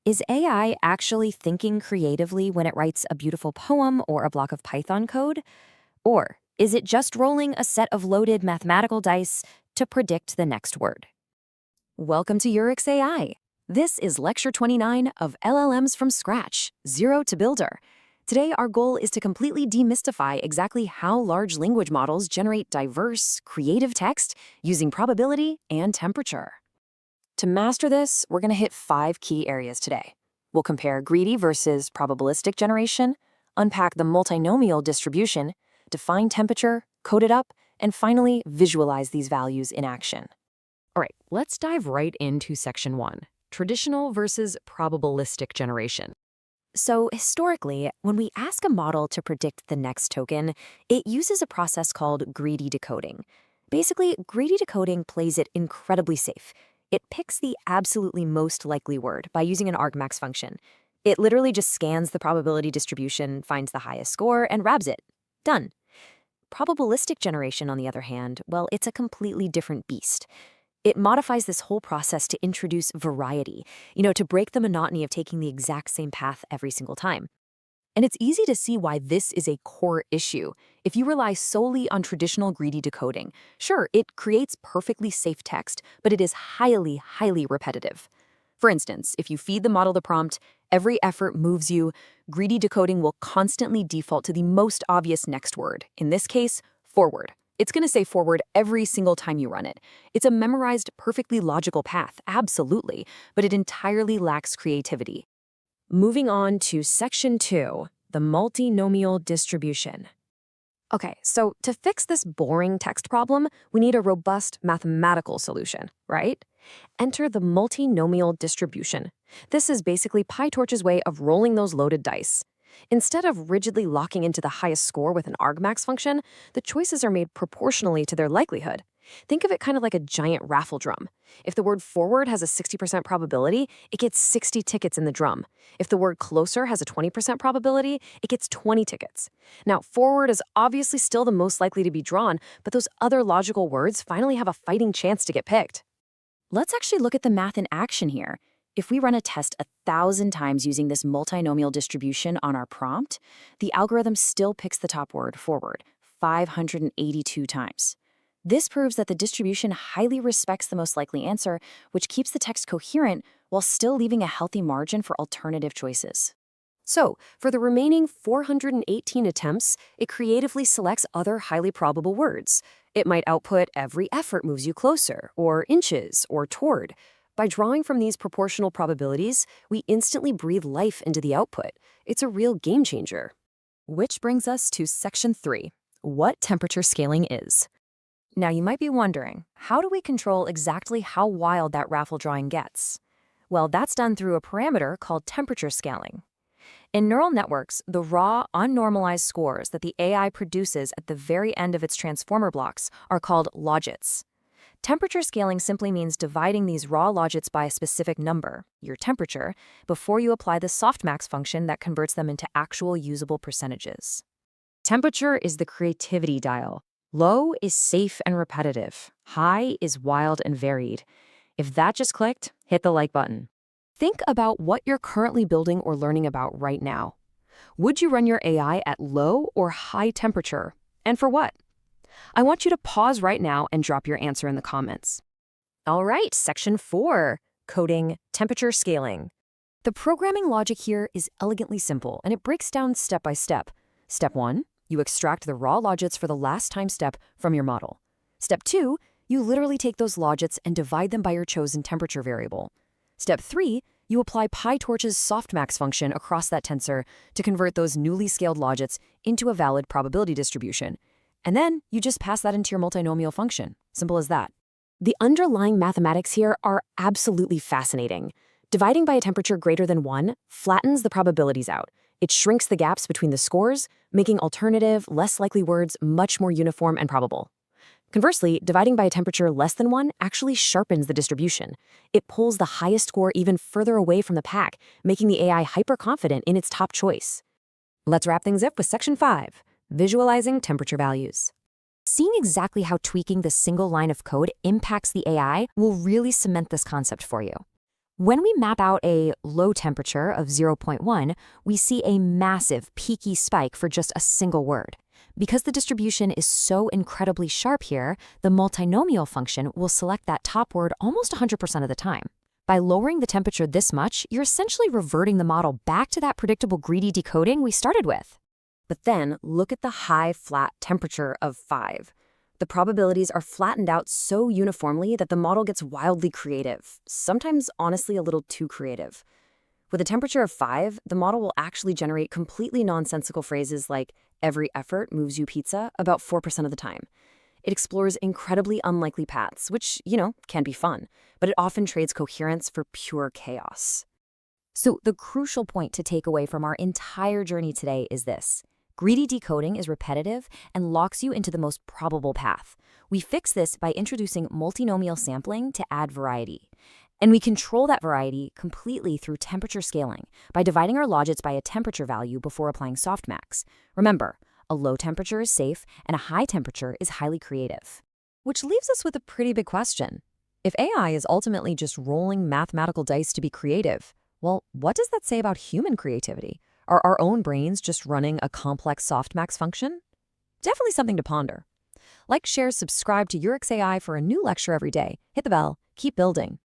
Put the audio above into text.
Is AI actually thinking creatively when it writes a beautiful poem or a block of Python code? Or is it just rolling a set of loaded mathematical dice to predict the next word? Welcome to Yurix AI. This is Lecture 29 of LLMs from Scratch, Zero to Builder. Today, our goal is to completely demystify exactly how large language models generate diverse, creative text using probability and temperature. To master this, we're going to hit 5 key areas today. We'll compare greedy versus probabilistic generation, unpack the multinomial distribution, define temperature, code it up, and finally visualize these values in action. All right, let's dive right into Section 1, traditional versus probabilistic generation. So historically, when we ask a model to predict the next token, it uses a process called greedy decoding. Basically, greedy decoding plays it incredibly safe. It picks the absolutely most likely word by using an argmax function. It literally just scans the probability distribution, finds the highest score, and wraps it. Done. Probabilistic generation, on the other hand, well, it's a completely different beast. It modifies this whole process to introduce variety, to break the monotony of taking the exact same path every single time. And it's easy to see why this is a core issue. If you rely solely on traditional greedy decoding, sure, it creates perfectly safe text, but it is highly, highly repetitive. For instance, if you feed the model the prompt, every effort moves you, greedy decoding will constantly default to the most obvious next word, in this case, forward. It's going to say forward every single time you run it. It's a memorized, perfectly logical path, absolutely, but it entirely lacks creativity. Moving on to Section 2, the multinomial distribution. Okay, so to fix this boring text problem, we need a robust mathematical solution, right? Enter the multinomial distribution. This is basically PyTorch's way of rolling those loaded dice. Instead of rigidly locking into the highest score with an argmax function, the choices are made proportionally to their likelihood. Think of it kind of like a giant raffle drum. If the word forward has a 60% probability, it gets 60 tickets in the drum. If the word closer has a 20% probability, it gets 20 tickets. Now, forward is obviously still the most likely to be drawn, but those other logical words finally have a fighting chance to get picked. Let's actually look at the math in action here. If we run a test 1,000 times using this multinomial distribution on our prompt, the algorithm still picks the top word, forward, 582 times. This proves that the distribution highly respects the most likely answer, which keeps the text coherent while still leaving a healthy margin for alternative choices. So, for the remaining 418 attempts, it creatively selects other highly probable words. It might output every effort moves you closer, or inches, or toward. By drawing from these proportional probabilities, we instantly breathe life into the output. It's a real game changer. Which brings us to Section 3, what temperature scaling is. Now you might be wondering, how do we control exactly how wild that raffle drawing gets? Well, that's done through a parameter called temperature scaling. In neural networks, the raw, unnormalized scores that the AI produces at the very end of its transformer blocks are called logits. Temperature scaling simply means dividing these raw logits by a specific number, your temperature, before you apply the softmax function that converts them into actual usable percentages. Temperature is the creativity dial. Low is safe and repetitive. High is wild and varied. If that just clicked, hit the like button. Think about what you're currently building or learning about right now. Would you run your AI at low or high temperature? And for what? I want you to pause right now and drop your answer in the comments. All right, Section 4, coding temperature scaling. The programming logic here is elegantly simple, and it breaks down step by step. Step 1, you extract the raw logits for the last time step from your model. Step 2, you literally take those logits and divide them by your chosen temperature variable. Step 3, you apply PyTorch's softmax function across that tensor to convert those newly scaled logits into a valid probability distribution. And then you just pass that into your multinomial function. Simple as that. The underlying mathematics here are absolutely fascinating. Dividing by a temperature greater than 1 flattens the probabilities out. It shrinks the gaps between the scores, making alternative, less likely words much more uniform and probable. Conversely, dividing by a temperature less than 1 actually sharpens the distribution. It pulls the highest score even further away from the pack, making the AI hyper-confident in its top choice. Let's wrap things up with Section 5, visualizing temperature values. Seeing exactly how tweaking this single line of code impacts the AI will really cement this concept for you. When we map out a low temperature of 0.1, we see a massive peaky spike for just a single word. Because the distribution is so incredibly sharp here, the multinomial function will select that top word almost 100% of the time. By lowering the temperature this much, you're essentially reverting the model back to that predictable greedy decoding we started with. But then, look at the high flat temperature of 5. The probabilities are flattened out so uniformly that the model gets wildly creative, sometimes honestly a little too creative. With a temperature of 5, the model will actually generate completely nonsensical phrases like, every effort moves you pizza, about 4% of the time. It explores incredibly unlikely paths, which, can be fun, but it often trades coherence for pure chaos. So the crucial point to take away from our entire journey today is this. Greedy decoding is repetitive and locks you into the most probable path. We fix this by introducing multinomial sampling to add variety. And we control that variety completely through temperature scaling by dividing our logits by a temperature value before applying softmax. Remember, a low temperature is safe and a high temperature is highly creative. Which leaves us with a pretty big question. If AI is ultimately just rolling mathematical dice to be creative, well, what does that say about human creativity? Are our own brains just running a complex softmax function? Definitely something to ponder. Like, share, subscribe to Yurix AI for a new lecture every day. Hit the bell. Keep building.